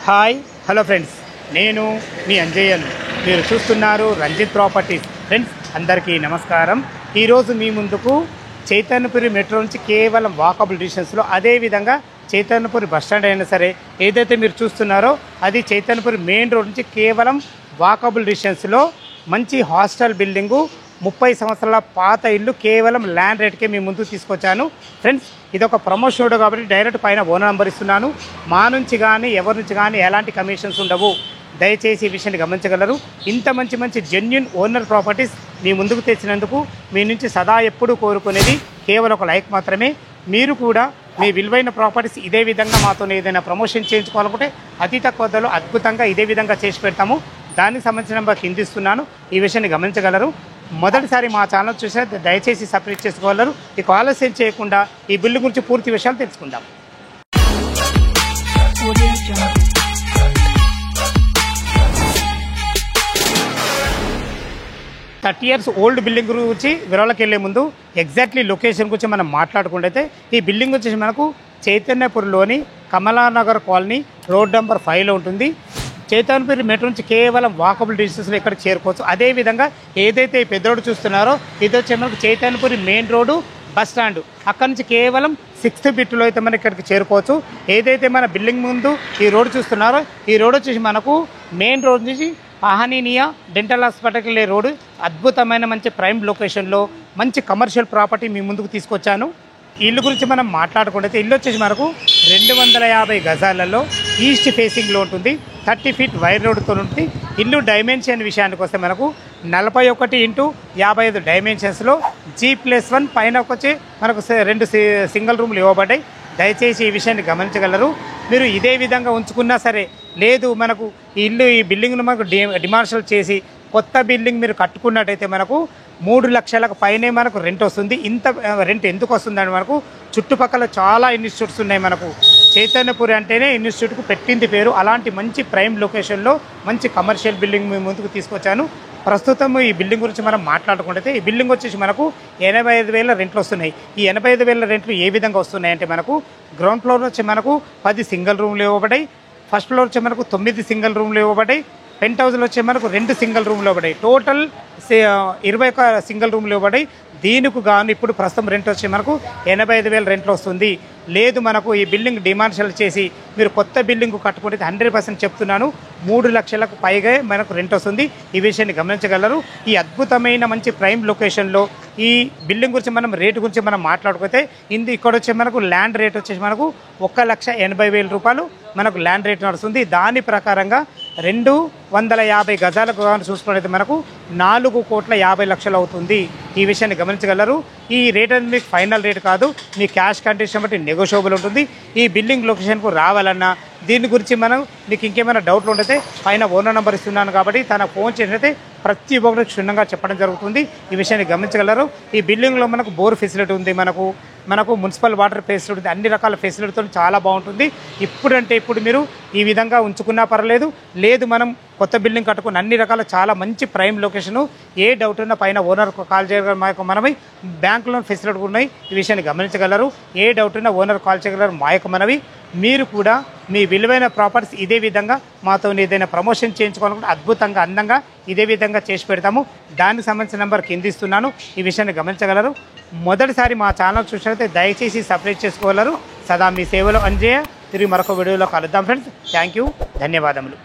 Hi hello friends, నేను మీ అంజయ్యను. మీరు చూస్తున్నారు రంజిత్ ప్రాపర్టీస్. ఫ్రెండ్స్ అందరికీ నమస్కారం. ఈరోజు మీ ముందుకు చైతన్యపురి మెట్రో నుంచి కేవలం వాకబుల్ డిస్టెన్స్లో, అదేవిధంగా చైతన్యపురి బస్టాండ్ అయినా సరే ఏదైతే మీరు చూస్తున్నారో అది చైతన్యపురి మెయిన్ రోడ్ నుంచి కేవలం వాకబుల్ డిస్టెన్స్లో మంచి హాస్టల్ బిల్డింగు, 30 సంవత్సరాల పాత ఇల్లు, కేవలం ల్యాండ్ రేట్కే మీ ముందుకు తీసుకొచ్చాను. ఫ్రెండ్స్ ఇది ఒక ప్రమోషన్ వీడియో కాబట్టి డైరెక్ట్ పైన ఓనర్ నెంబర్ ఇస్తున్నాను. మా నుంచి కానీ ఎవరి నుంచి కానీ ఎలాంటి కమిషన్స్ ఉండవు, దయచేసి ఈ విషయాన్ని గమనించగలరు. ఇంత మంచి జెన్యూన్ ఓనర్ ప్రాపర్టీస్ మీ ముందుకు తెచ్చినందుకు మీ నుంచి సదా ఎప్పుడు కోరుకునేది కేవలం ఒక లైక్ మాత్రమే. మీరు కూడా మీ విలువైన ప్రాపర్టీస్ ఇదే విధంగా మాతో ఏదైనా ప్రమోషన్ చేయించుకోవాలనుకుంటే అతి తక్కువ ధరలో అద్భుతంగా ఇదే విధంగా చేసి పెడతాము. దానికి సంబంధించిన నెంబర్ కింద ఇస్తున్నాను, ఈ విషయాన్ని గమనించగలరు. మొదటిసారి మా ఛానల్ చూసే దయచేసి సబ్స్క్రైబ్ చేసుకోగలరు. ఇక ఆలస్యం చేయకుండా ఈ బిల్లు గురించి పూర్తి విషయాలు తెలుసుకుందాం. 30 years ఓల్డ్ బిల్డింగ్ గురించి వివరాలకు వెళ్ళే ముందు ఎగ్జాక్ట్లీ లొకేషన్ గురించి మనం మాట్లాడుకుంటే ఈ బిల్డింగ్ వచ్చేసి మనకు చైతన్యపురిలోని కమలానగర్ కాలనీ రోడ్ నెంబర్ 5లో ఉంటుంది. చైతన్యపురి మెట్రో నుంచి కేవలం వాకబుల్ డిస్టెన్స్లో ఇక్కడికి చేరుకోవచ్చు. అదేవిధంగా ఏదైతే ఈ పెద్ద రోడ్డు చూస్తున్నారో ఇది వచ్చే మనకు Chaitanyapuri main road bus stand, అక్కడ నుంచి కేవలం 6th బిట్లో అయితే మనం ఇక్కడికి చేరుకోవచ్చు. ఏదైతే మన బిల్డింగ్ ముందు ఈ రోడ్డు చూస్తున్నారో ఈ రోడ్ వచ్చేసి మనకు మెయిన్ రోడ్ నుంచి అహనీనియా డెంటల్ హాస్పిటల్కి వెళ్ళే రోడ్డు, అద్భుతమైన మంచి ప్రైమ్ లొకేషన్లో మంచి కమర్షియల్ ప్రాపర్టీ మీ ముందుకు తీసుకొచ్చాను. ఇల్లు గురించి మనం మాట్లాడుకుంటే ఇల్లు వచ్చేసి మనకు 250 గజాలలో ఈస్ట్ ఫేసింగ్లో ఉంటుంది. 30 feet వైర్ రోడ్డుతో ఉంటుంది. ఇల్లు డైమెన్షన్ విషయానికి వస్తే మనకు 41x55 డైమెన్షన్స్లో G+1 పైన వచ్చి మనకు 2 సింగిల్ రూమ్లు ఇవ్వబడ్డాయి. దయచేసి ఈ విషయాన్ని గమనించగలరు. మీరు ఇదే విధంగా ఉంచుకున్నా సరే, లేదు మనకు ఈ బిల్డింగ్ను మనకు డిమార్షల్ చేసి కొత్త బిల్డింగ్ మీరు కట్టుకున్నట్టయితే మనకు 3 లక్షలకు పైనే మనకు రెంట్ వస్తుంది. ఇంత రెంట్ ఎందుకు వస్తుందని మనకు చుట్టుపక్కల చాలా ఇన్స్టిట్యూట్స్ ఉన్నాయి. మనకు చైతన్యపురి అంటేనే ఇన్స్టిట్యూట్కు పెట్టింది పేరు. అలాంటి మంచి ప్రైమ్ లొకేషన్లో మంచి కమర్షియల్ బిల్డింగ్ మీ ముందుకు తీసుకొచ్చాను. ప్రస్తుతం ఈ బిల్డింగ్ గురించి మనం మాట్లాడుకుంటే ఈ బిల్డింగ్ వచ్చేసి మనకు 85,000 రెంట్లు వస్తున్నాయి. ఈ 85,000 రెంట్లు ఏ విధంగా వస్తున్నాయంటే మనకు గ్రౌండ్ ఫ్లోర్ వచ్చి మనకు 10 సింగిల్ రూమ్లు ఇవ్వబడ్డాయి. ఫస్ట్ ఫ్లోర్ వచ్చి మనకు 9 సింగిల్ రూమ్లు ఇవ్వబడ్డాయి. పెంట్ హౌస్లో వచ్చే మనకు 2 సింగిల్ రూమ్లు ఇవ్వబడ్డాయి. టోటల్ 21 సింగిల్ రూమ్లు ఇవ్వబడ్డాయి. దీనికి గాను ఇప్పుడు ప్రస్తుతం రెంట్ వచ్చి మనకు 85,000 రెంట్లు వస్తుంది. లేదు మనకు ఈ బిల్డింగ్ డిమార్షల్ చేసి మీరు కొత్త బిల్డింగ్ కట్టుకుంటే 100% చెప్తున్నాను 3 లక్షలకు పైగా మనకు రెంట్ వస్తుంది. ఈ విషయాన్ని గమనించగలరు. ఈ అద్భుతమైన మంచి ప్రైమ్ లొకేషన్లో ఈ బిల్డింగ్ గురించి మనం రేటు గురించి మనం మాట్లాడుకుంటే ఇక్కడ వచ్చే మనకు ల్యాండ్ రేట్ వచ్చేసి మనకు 1,80,000 రూపాయలు మనకు ల్యాండ్ రేట్ నడుస్తుంది. దాని ప్రకారంగా 250 గజాలకు చూసుకున్నట్లయితే మనకు 4,50,00,000 అవుతుంది. ఈ విషయాన్ని గమనించగలరు. ఈ రేట్ అనేది మీకు ఫైనల్ రేట్ కాదు, మీ క్యాష్ కండిషన్ బట్టి నెగోషియబుల్ ఉంటుంది. ఈ బిల్డింగ్ లొకేషన్కు రావాలన్నా దీని గురించి మీకు ఇంకేమైనా డౌట్లు ఉంటే పైన ఓనర్ నెంబర్ ఇస్తున్నాను కాబట్టి తన ఫోన్ చేసినైతే ప్రతి ఒక్కరికి క్షుణ్ణంగా చెప్పడం జరుగుతుంది. ఈ విషయాన్ని గమనించగలరు. ఈ బిల్డింగ్లో మనకు బోర్ ఫెసిలిటీ ఉంది, మనకు మున్సిపల్ వాటర్ ఫెసిలిటీ ఉంది. అన్ని రకాల ఫెసిలిటీతో చాలా బాగుంటుంది. ఇప్పుడు మీరు ఈ విధంగా ఉంచుకున్నా పర్లేదు, లేదు మనం కొత్త బిల్డింగ్ కట్టుకుని అన్ని రకాల చాలా మంచి ప్రైమ్ లొకేషను. ఏ డౌట్ ఉన్నా పైన ఓనర్కు కాల్ చేయగలరు. మనవి బ్యాంక్ లోన్ ఫెసిలిటీ ఉన్నాయి. ఈ విషయాన్ని గమనించగలరు. ఏ డౌట్ ఉన్నా ఓనర్ కాల్ చేయగలరు. మా యొక్క మనవి మీరు కూడా మీ విలువైన ప్రాపర్టీస్ ఇదే విధంగా మాతో ఏదైనా ప్రమోషన్ చేయించుకోవాలనుకుంటే అద్భుతంగా అందంగా ఇదే విధంగా చేసి పెడతాము. దానికి సంబంధించిన నెంబర్ కింద ఇస్తున్నాను. ఈ విషయాన్ని గమనించగలరు. మొదటిసారి మా ఛానల్ చూసినట్లయితే దయచేసి సబ్స్క్రైబ్ చేసుకోగలరు. సదా మీ సేవలో అంజయ్య. తిరిగి మరొక వీడియోలో కలుద్దాం ఫ్రెండ్స్. థ్యాంక్ యూ, ధన్యవాదములు.